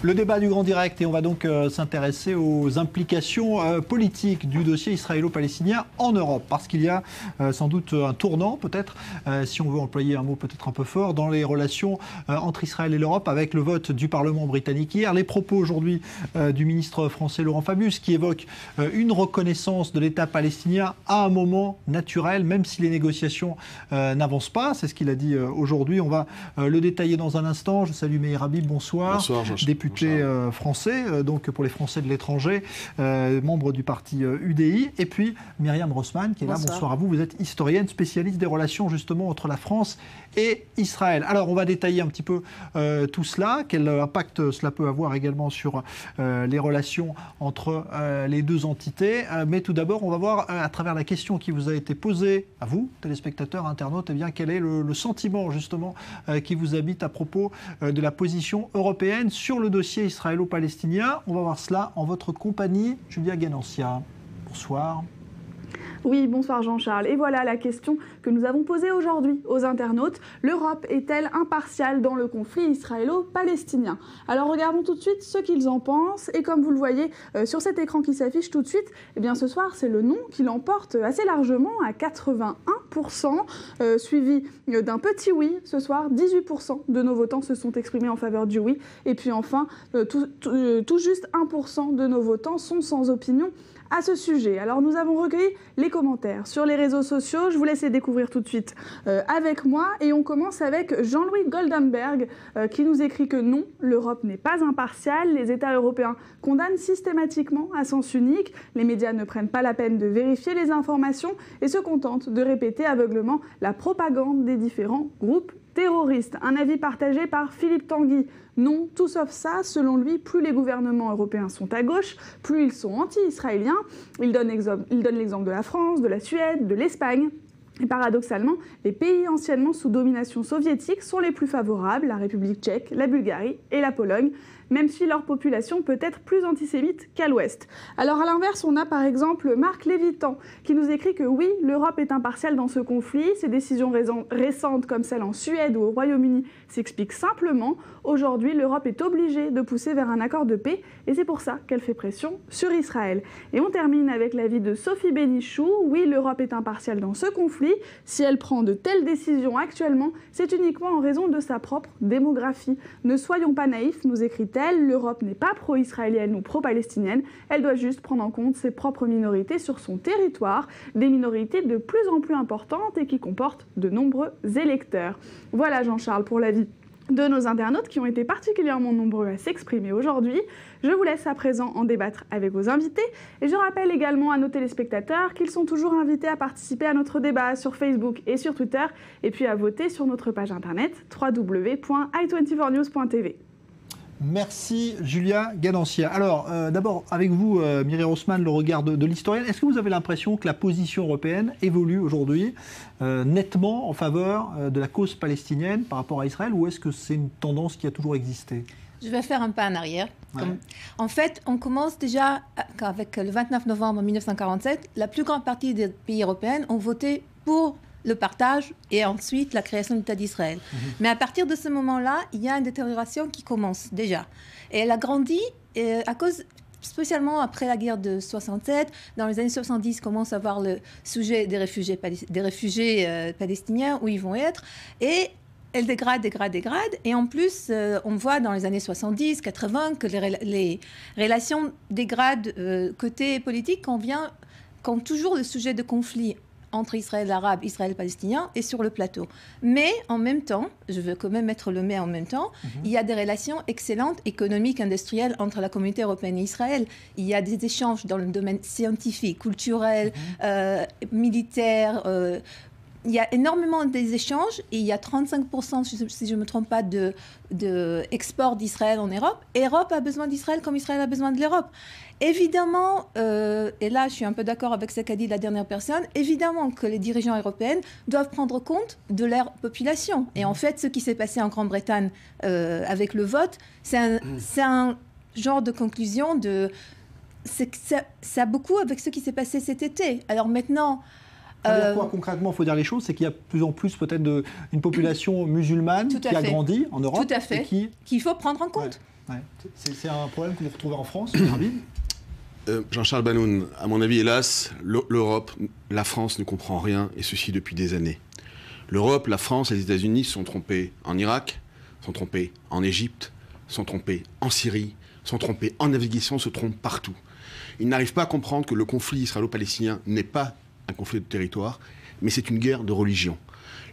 Le débat du Grand Direct, et on va donc s'intéresser aux implications politiques du dossier israélo-palestinien en Europe, parce qu'il y a sans doute un tournant, peut-être, si on veut employer un mot peut-être un peu fort, dans les relations entre Israël et l'Europe, avec le vote du Parlement britannique hier, les propos aujourd'hui du ministre français Laurent Fabius, qui évoque une reconnaissance de l'État palestinien à un moment naturel, même si les négociations n'avancent pas. C'est ce qu'il a dit aujourd'hui. On va le détailler dans un instant. Je salue Meir Habib, bonsoir. Bonsoir, Député français, donc pour les Français de l'étranger, membre du parti UDI. Et puis Myriam Rossmann, qui est là. Bonsoir à vous. Vous êtes historienne, spécialiste des relations justement entre la France et Israël. Alors, on va détailler un petit peu tout cela. Quel impact cela peut avoir également sur les relations entre les deux entités. Mais tout d'abord, on va voir à travers la question qui vous a été posée à vous, téléspectateurs, internautes, eh bien, quel est le sentiment justement qui vous habite à propos de la position européenne sur le dossier israélo-palestinien. On va voir cela en votre compagnie, Julia Guénancia. Bonsoir. Oui, bonsoir Jean-Charles. Et voilà la question que nous avons posée aujourd'hui aux internautes. L'Europe est-elle impartiale dans le conflit israélo-palestinien? Alors regardons tout de suite ce qu'ils en pensent. Et comme vous le voyez sur cet écran qui s'affiche tout de suite, eh bien ce soir c'est le non qui l'emporte assez largement à 81%, suivi d'un petit oui. Ce soir, 18% de nos votants se sont exprimés en faveur du oui. Et puis enfin, tout juste 1% de nos votants sont sans opinion à ce sujet. Alors nous avons recueilli les commentaires sur les réseaux sociaux. Je vous laisse les découvrir tout de suite avec moi. Et on commence avec Jean-Louis Goldenberg qui nous écrit que non, l'Europe n'est pas impartiale. Les États européens condamnent systématiquement à sens unique. Les médias ne prennent pas la peine de vérifier les informations et se contentent de répéter aveuglement la propagande des différents groupes terroristes. Un avis partagé par Philippe Tanguy. Non, tout sauf ça. Selon lui, plus les gouvernements européens sont à gauche, plus ils sont anti-israéliens. Il donne l'exemple de la France, de la Suède, de l'Espagne. Et paradoxalement, les pays anciennement sous domination soviétique sont les plus favorables, la République tchèque, la Bulgarie et la Pologne, même si leur population peut être plus antisémite qu'à l'ouest. Alors à l'inverse, on a par exemple Marc Lévitan qui nous écrit que oui, l'Europe est impartiale dans ce conflit. Ces décisions récentes comme celles en Suède ou au Royaume-Uni s'expliquent simplement. Aujourd'hui, l'Europe est obligée de pousser vers un accord de paix et c'est pour ça qu'elle fait pression sur Israël. Et on termine avec l'avis de Sophie Bénichou. Oui, l'Europe est impartiale dans ce conflit. Si elle prend de telles décisions actuellement, c'est uniquement en raison de sa propre démographie. Ne soyons pas naïfs, nous écrit-elle. L'Europe n'est pas pro-israélienne ou pro-palestinienne. Elle doit juste prendre en compte ses propres minorités sur son territoire, des minorités de plus en plus importantes et qui comportent de nombreux électeurs. Voilà Jean-Charles pour l'avis de nos internautes qui ont été particulièrement nombreux à s'exprimer aujourd'hui. Je vous laisse à présent en débattre avec vos invités et je rappelle également à nos téléspectateurs qu'ils sont toujours invités à participer à notre débat sur Facebook et sur Twitter et puis à voter sur notre page internet www.i24news.tv. Merci Julia Guénancia. Alors d'abord avec vous Myriam Rossmann, le regard de l'historienne. Est-ce que vous avez l'impression que la position européenne évolue aujourd'hui nettement en faveur de la cause palestinienne par rapport à Israël, ou est-ce que c'est une tendance qui a toujours existé? Je vais faire un pas en arrière. Ouais. En fait, on commence déjà avec le 29 novembre 1947. La plus grande partie des pays européens ont voté pour le partage et ensuite la création de l'État d'Israël. Mais à partir de ce moment-là, il y a une détérioration qui commence déjà. Et elle a grandi à cause, spécialement après la guerre de 67, dans les années 70, commence à voir le sujet des réfugiés palestiniens, où ils vont être. Et elle dégrade. Et en plus, on voit dans les années 70, 80, que les relations dégradent côté politique quand toujours le sujet de conflit entre Israël arabe, Israël palestinien et sur le plateau. Mais en même temps, je veux quand même mettre le mais en même temps, il y a des relations excellentes économiques, industrielles entre la communauté européenne et Israël. Il y a des échanges dans le domaine scientifique, culturel, militaire. Il y a énormément des échanges et il y a 35%, si je ne me trompe pas, d'export d'Israël en Europe. Et l'Europe a besoin d'Israël comme Israël a besoin de l'Europe. Évidemment, et là je suis un peu d'accord avec ce qu'a dit la dernière personne, évidemment que les dirigeants européens doivent prendre compte de leur population. Et en fait, ce qui s'est passé en Grande-Bretagne avec le vote, c'est un genre de conclusion ça a beaucoup avec ce qui s'est passé cet été. Alors maintenant, Ça veut dire quoi concrètement? Il faut dire les choses, c'est qu'il y a de plus en plus peut-être une population musulmane qui a grandi en Europe. Tout à fait. Qu'il faut prendre en compte. Ouais. C'est un problème que vous retrouvez en France, Habib? Jean-Charles Banoun, à mon avis, hélas, l'Europe, la France ne comprend rien, et ceci depuis des années. L'Europe, la France et les États-Unis se sont trompés en Irak, sont trompés en Égypte, sont trompés en Syrie, sont trompés en Afghanistan, se trompent partout. Ils n'arrivent pas à comprendre que le conflit israélo-palestinien n'est pas un conflit de territoire, mais c'est une guerre de religion.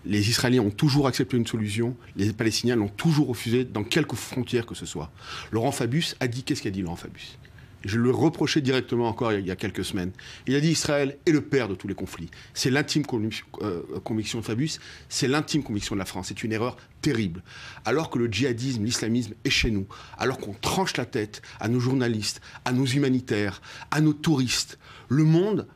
Les Israéliens ont toujours accepté une solution, les Palestiniens l'ont toujours refusé dans quelques frontières que ce soit. Laurent Fabius a dit, qu'est-ce qu'a dit Laurent Fabius? Je le reprochais directement encore il y a quelques semaines. Il a dit Israël est le père de tous les conflits. C'est l'intime conviction de Fabius, c'est l'intime conviction de la France. C'est une erreur terrible. Alors que le djihadisme, l'islamisme est chez nous, alors qu'on tranche la tête à nos journalistes, à nos humanitaires, à nos touristes, le monde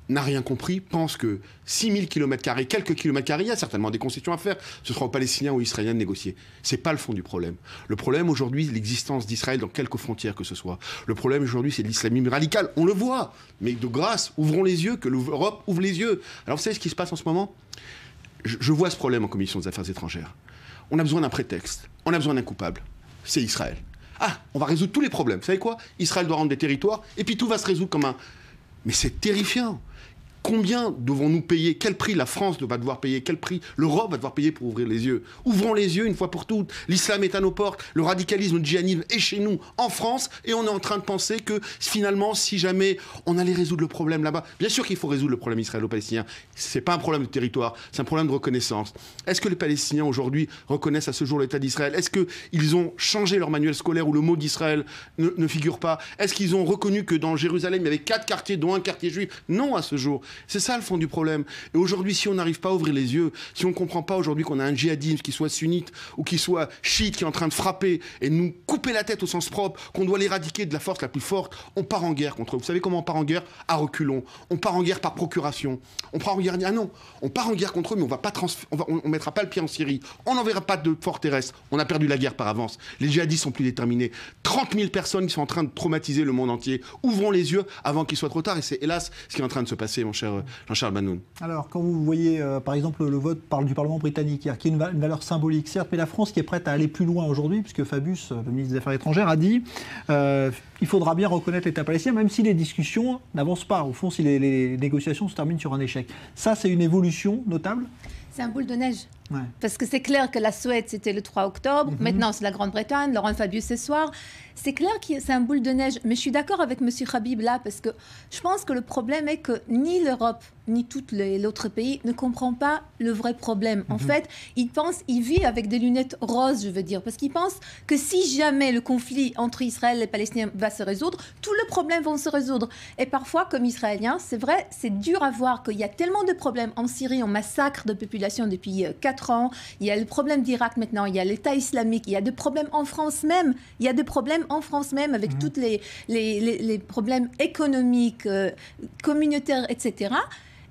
n'a rien compris, pense que 6000 km², quelques kilomètres carrés, il y a certainement des concessions à faire. Ce sera aux Palestiniens ou aux Israéliens de négocier. Ce n'est pas le fond du problème. Le problème aujourd'hui, c'est l'existence d'Israël dans quelques frontières que ce soit. Le problème aujourd'hui, c'est l'islamisme radical. On le voit. Mais de grâce, ouvrons les yeux, que l'Europe ouvre les yeux. Alors vous savez ce qui se passe en ce moment? Je vois ce problème en commission des affaires étrangères. On a besoin d'un prétexte. On a besoin d'un coupable. C'est Israël. Ah, on va résoudre tous les problèmes. Vous savez quoi? Israël doit rendre des territoires et puis tout va se résoudre comme un... Mais c'est terrifiant. Combien devons-nous payer? Quel prix la France va devoir payer? Quel prix l'Europe va devoir payer pour ouvrir les yeux? Ouvrons les yeux une fois pour toutes. L'islam est à nos portes, le radicalisme, le djihadisme est chez nous, en France, et on est en train de penser que finalement, si jamais on allait résoudre le problème là-bas, bien sûr qu'il faut résoudre le problème israélo-palestinien. C'est pas un problème de territoire, c'est un problème de reconnaissance. Est-ce que les Palestiniens aujourd'hui reconnaissent à ce jour l'État d'Israël? Est-ce qu'ils ont changé leur manuel scolaire où le mot d'Israël ne figure pas? Est-ce qu'ils ont reconnu que dans Jérusalem, il y avait 4 quartiers, dont un quartier juif? Non, à ce jour. C'est ça le fond du problème. Et aujourd'hui, si on n'arrive pas à ouvrir les yeux, si on ne comprend pas aujourd'hui qu'on a un djihadisme qui soit sunnite ou qui soit chiite, qui est en train de frapper et nous couper la tête au sens propre, qu'on doit l'éradiquer de la force la plus forte, on part en guerre contre eux. Vous savez comment on part en guerre? À reculons. On part en guerre par procuration. On part en guerre... Ah non, on part en guerre contre eux, mais on mettra pas le pied en Syrie. On n'enverra pas de force terrestre. On a perdu la guerre par avance. Les djihadistes sont plus déterminés. 30 000 personnes qui sont en train de traumatiser le monde entier. Ouvrons les yeux avant qu'il soit trop tard. Et c'est hélas ce qui est en train de se passer, mon cher Jean-Charles Banoun. Alors, quand vous voyez, par exemple, le vote du Parlement britannique hier, qui est une valeur symbolique, certes, mais la France qui est prête à aller plus loin aujourd'hui, puisque Fabius, le ministre des Affaires étrangères, a dit il faudra bien reconnaître l'État palestinien, même si les discussions n'avancent pas. Au fond, si les négociations se terminent sur un échec. Ça, c'est une évolution notable? C'est un boule de neige. Ouais. Parce que c'est clair que la Suède, c'était le 3 octobre. Maintenant, c'est la Grande-Bretagne. Laurent Fabius ce soir. C'est clair que c'est un boule de neige. Mais je suis d'accord avec M. Habib là, parce que je pense que le problème est que ni l'Europe, ni tout l'autre pays ne comprend pas le vrai problème. En fait, il vit avec des lunettes roses, je veux dire. Parce qu'il pense que si jamais le conflit entre Israël et les Palestiniens va se résoudre, tous les problèmes vont se résoudre. Et parfois, comme Israéliens, c'est vrai, c'est dur à voir qu'il y a tellement de problèmes. En Syrie, on massacre de population depuis 4 ans. Il y a le problème d'Irak maintenant. Il y a l'État islamique. Il y a des problèmes en France même. Il y a des problèmes en France même avec tous les problèmes économiques, communautaires, etc.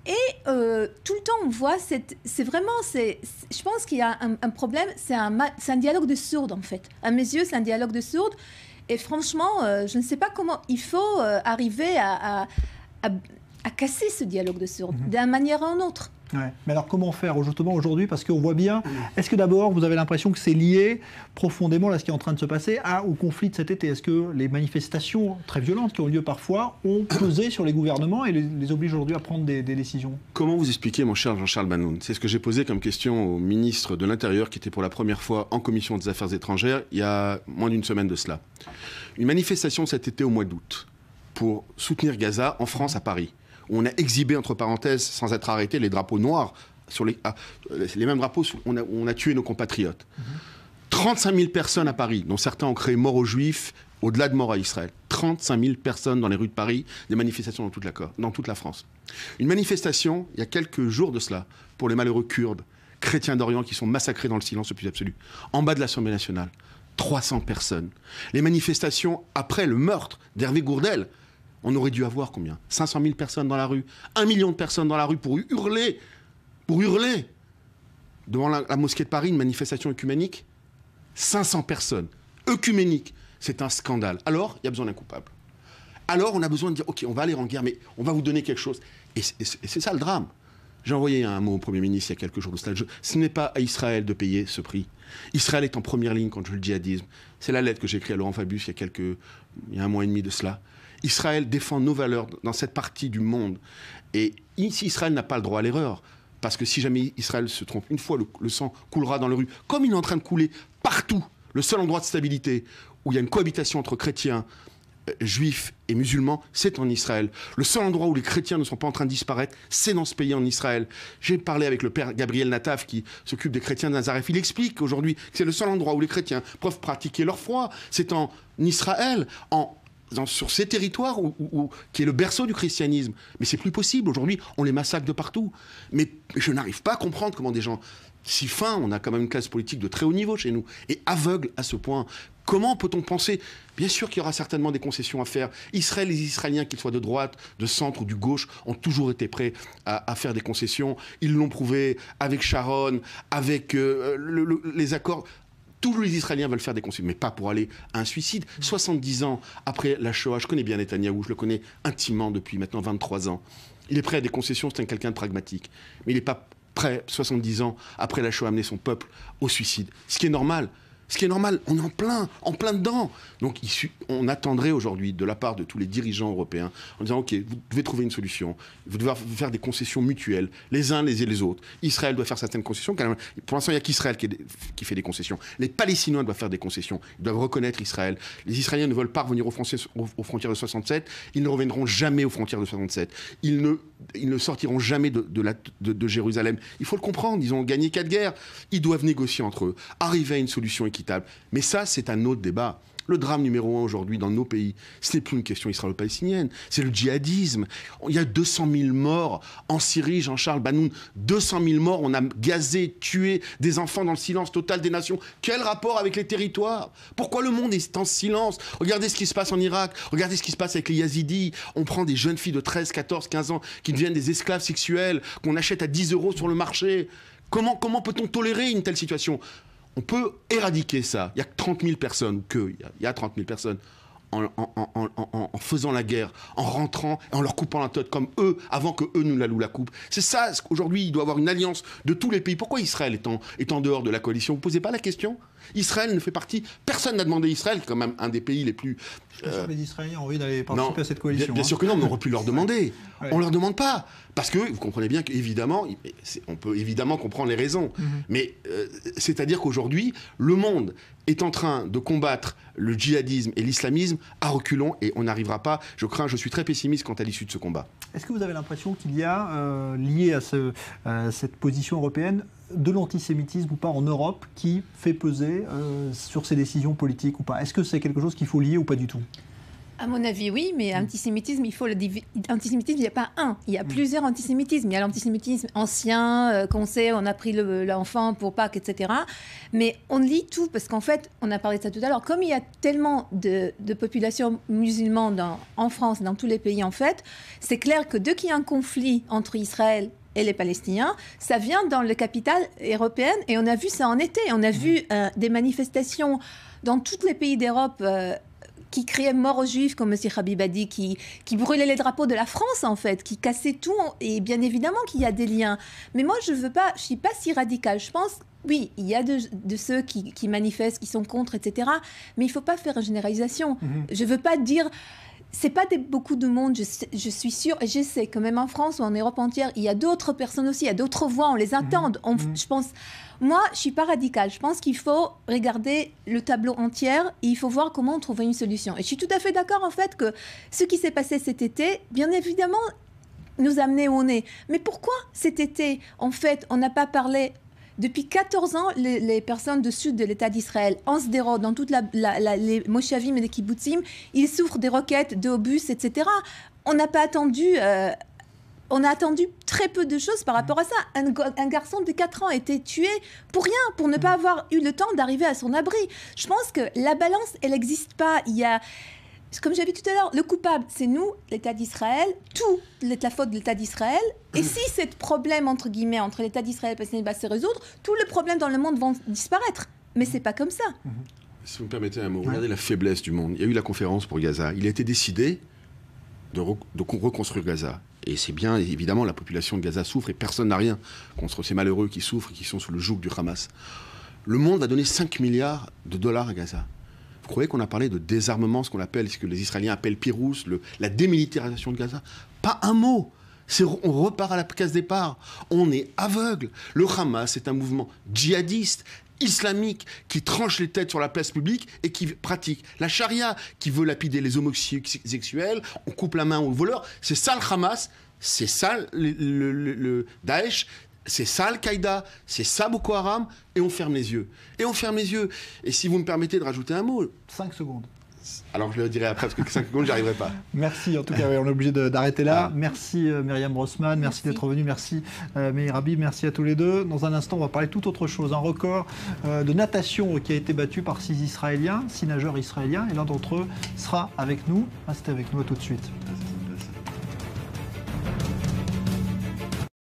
Et tout le temps, on voit, je pense qu'il y a un problème, c'est un dialogue de sourds, en fait. À mes yeux, c'est un dialogue de sourds. Et franchement, je ne sais pas comment il faut arriver à casser ce dialogue de sourds, d'une manière ou d'une autre. Ouais. Mais alors comment faire justement aujourd'hui? Parce qu'on voit bien, est-ce que d'abord vous avez l'impression que c'est lié profondément à ce qui est en train de se passer au conflit de cet été? Est-ce que les manifestations très violentes qui ont lieu parfois ont pesé sur les gouvernements et les obligent aujourd'hui à prendre des décisions? Comment vous expliquer, mon cher Jean-Charles Banoun? C'est ce que j'ai posé comme question au ministre de l'Intérieur qui était pour la première fois en commission des Affaires étrangères il y a moins d'une semaine de cela. Une manifestation cet été au mois d'août pour soutenir Gaza en France, à Paris. On a exhibé, entre parenthèses, sans être arrêté, les drapeaux noirs, sur les mêmes drapeaux où on a tué nos compatriotes. 35 000 personnes à Paris, dont certains ont créé mort aux Juifs, au-delà de mort à Israël. 35 000 personnes dans les rues de Paris, des manifestations dans toute la France. Une manifestation, il y a quelques jours de cela, pour les malheureux Kurdes, chrétiens d'Orient qui sont massacrés dans le silence le plus absolu. En bas de l'Assemblée nationale, 300 personnes. Les manifestations après le meurtre d'Hervé Gourdel, on aurait dû avoir combien? 500 000 personnes dans la rue, 1 million de personnes dans la rue pour hurler devant la mosquée de Paris, une manifestation œcuménique. 500 personnes, œcuménique, c'est un scandale. Alors, il y a besoin d'un coupable. Alors, on a besoin de dire, ok, on va aller en guerre, mais on va vous donner quelque chose. Et c'est ça le drame. J'ai envoyé un mot au Premier ministre il y a quelques jours de cela. Ce n'est pas à Israël de payer ce prix. Israël est en première ligne contre le djihadisme. C'est la lettre que j'ai écrite à Laurent Fabius il y a un mois et demi de cela. Israël défend nos valeurs dans cette partie du monde. Et ici, Israël n'a pas le droit à l'erreur. Parce que si jamais Israël se trompe une fois, le sang coulera dans les rues, comme il est en train de couler partout. Le seul endroit de stabilité où il y a une cohabitation entre chrétiens, juifs et musulmans, c'est en Israël. Le seul endroit où les chrétiens ne sont pas en train de disparaître, c'est dans ce pays, en Israël. J'ai parlé avec le père Gabriel Nataf, qui s'occupe des chrétiens de Nazareth. Il explique aujourd'hui que c'est le seul endroit où les chrétiens peuvent pratiquer leur foi. C'est en Israël, sur ces territoires qui est le berceau du christianisme. Mais c'est plus possible. Aujourd'hui, on les massacre de partout. Mais je n'arrive pas à comprendre comment des gens si fins, on a quand même une classe politique de très haut niveau chez nous, et aveugle à ce point. Comment peut-on penser? Bien sûr qu'il y aura certainement des concessions à faire. Israël, les Israéliens, qu'ils soient de droite, de centre ou du gauche, ont toujours été prêts à faire des concessions. Ils l'ont prouvé avec Sharon, avec les accords. Tous les Israéliens veulent faire des concessions, mais pas pour aller à un suicide. 70 ans après la Shoah, je connais bien Netanyahou, je le connais intimement depuis maintenant 23 ans. Il est prêt à des concessions, c'est quelqu'un de pragmatique. Mais il n'est pas prêt, 70 ans après la Shoah, à amener son peuple au suicide. Ce qui est normal. Ce qui est normal, on est en plein dedans. Donc on attendrait aujourd'hui de la part de tous les dirigeants européens en disant ok, vous devez trouver une solution, vous devez faire des concessions mutuelles, les uns les autres. Israël doit faire certaines concessions. Pour l'instant, il n'y a qu'Israël qui fait des concessions. Les Palestiniens doivent faire des concessions. Ils doivent reconnaître Israël. Les Israéliens ne veulent pas revenir aux frontières de 67. Ils ne reviendront jamais aux frontières de 67. Ils ne sortiront jamais de Jérusalem. Il faut le comprendre. Ils ont gagné 4 guerres. Ils doivent négocier entre eux, arriver à une solution équitable. Mais ça, c'est un autre débat. Le drame numéro 1 aujourd'hui dans nos pays, ce n'est plus une question israélo-palestinienne, c'est le djihadisme. Il y a 200 000 morts en Syrie, Jean-Charles Banoun. 200 000 morts, on a gazé, tué des enfants dans le silence total des nations. Quel rapport avec les territoires? Pourquoi le monde est en silence? Regardez ce qui se passe en Irak, regardez ce qui se passe avec les Yazidis. On prend des jeunes filles de 13, 14, 15 ans qui deviennent des esclaves sexuels, qu'on achète à 10 € sur le marché. Comment peut-on tolérer une telle situation? On peut éradiquer ça. Il y a 30 000 personnes, il y a 30 000 personnes en faisant la guerre, en rentrant, en leur coupant la tête comme eux, avant que eux nous la coupent. C'est ça, aujourd'hui, il doit y avoir une alliance de tous les pays. Pourquoi Israël est en dehors de la coalition? Vous ne posez pas la question? Israël ne fait partie... Personne n'a demandé Israël, qui est quand même un des pays les plus... Les Israéliens ont envie d'aller participer à cette coalition. Bien sûr que non, mais on aurait pu leur demander. Ouais. On ne leur demande pas. Parce que vous comprenez bien qu'évidemment, on peut évidemment comprendre les raisons. Mais c'est-à-dire qu'aujourd'hui, le monde est en train de combattre le djihadisme et l'islamisme à reculons et on n'arrivera pas. Je suis très pessimiste quant à l'issue de ce combat. Est-ce que vous avez l'impression qu'il y a, lié à cette position européenne, de l'antisémitisme ou pas en Europe qui fait peser sur ces décisions politiques ou pas? Est-ce que c'est quelque chose qu'il faut lier ou pas du tout? À mon avis, oui, mais antisémitisme, antisémitisme, il n'y a pas un. Il y a plusieurs antisémitismes. Il y a l'antisémitisme ancien, qu'on sait, on a pris l'enfant pour Pâques, etc. Mais on lit tout, parce qu'en fait, on a parlé de ça tout à l'heure, comme il y a tellement de populations musulmanes en France, dans tous les pays, en fait, c'est clair que dès qu'il y a un conflit entre Israël et les Palestiniens, ça vient dans la capitale européenne, et on a vu ça en été. On a vu des manifestations dans tous les pays d'Europe qui criait mort aux Juifs, comme M. Habibadi, qui brûlait les drapeaux de la France, en fait, qui cassait tout. Et bien évidemment qu'il y a des liens. Mais moi, je ne suis pas si radicale. Je pense, oui, il y a de ceux qui manifestent, qui sont contre, etc. Mais il ne faut pas faire une généralisation. Je ne veux pas dire... C'est pas beaucoup de monde, je suis sûre, et je sais que même en France ou en Europe entière, il y a d'autres personnes aussi, il y a d'autres voix, on les entend. Je pense, moi, je suis pas radicale. Je pense qu'il faut regarder le tableau entier et il faut voir comment trouver une solution. Et je suis tout à fait d'accord, en fait, que ce qui s'est passé cet été, bien évidemment, nous a amené où on est. Mais pourquoi cet été, en fait, on n'a pas parlé... Depuis 14 ans, les personnes du sud de l'État d'Israël, en Sderot, dans toutes les moshavim et les kibbutzim, ils souffrent des roquettes, des obus, etc. On n'a pas attendu... on a attendu très peu de choses par rapport à ça. Un garçon de 4 ans a été tué pour rien, pour ne pas avoir eu le temps d'arriver à son abri. Je pense que la balance, elle n'existe pas. Il y a... Comme j'avais dit tout à l'heure, le coupable, c'est nous, l'État d'Israël, tout est la faute de l'État d'Israël. Et si ce problème, entre guillemets, entre l'État d'Israël et le Palestinien va se résoudre, tous les problèmes dans le monde vont disparaître. Mais c'est pas comme ça. Si vous me permettez un mot, regardez la faiblesse du monde. Il y a eu la conférence pour Gaza. Il a été décidé de reconstruire Gaza. Et c'est bien, évidemment, la population de Gaza souffre et personne n'a rien contre ces malheureux qui souffrent et qui sont sous le joug du Hamas. Le monde va donner 5 milliards de dollars à Gaza. Vous croyez qu'on a parlé de désarmement, ce qu'on appelle, ce que les Israéliens appellent Pyrrhus, la démilitarisation de Gaza? Pas un mot. On repart à la case départ. On est aveugle. Le Hamas est un mouvement djihadiste, islamique, qui tranche les têtes sur la place publique et qui pratique la charia, qui veut lapider les homosexuels, on coupe la main au voleur. C'est ça le Hamas, c'est ça le Daesh, c'est ça Al-Qaïda, c'est ça Boko Haram, et on ferme les yeux. Et on ferme les yeux. Et si vous me permettez de rajouter un mot... 5 secondes. Alors je le dirai après, parce que 5 secondes, j'y arriverai pas. Merci, en tout cas, on est obligé d'arrêter là. Merci Myriam Grossman, merci d'être venue, merci Meir Habib, merci à tous les deux. Dans un instant, on va parler tout autre chose. Un record de natation qui a été battu par 6 Israéliens, 6 nageurs israéliens, et l'un d'entre eux sera avec nous. Restez avec nous, à tout de suite.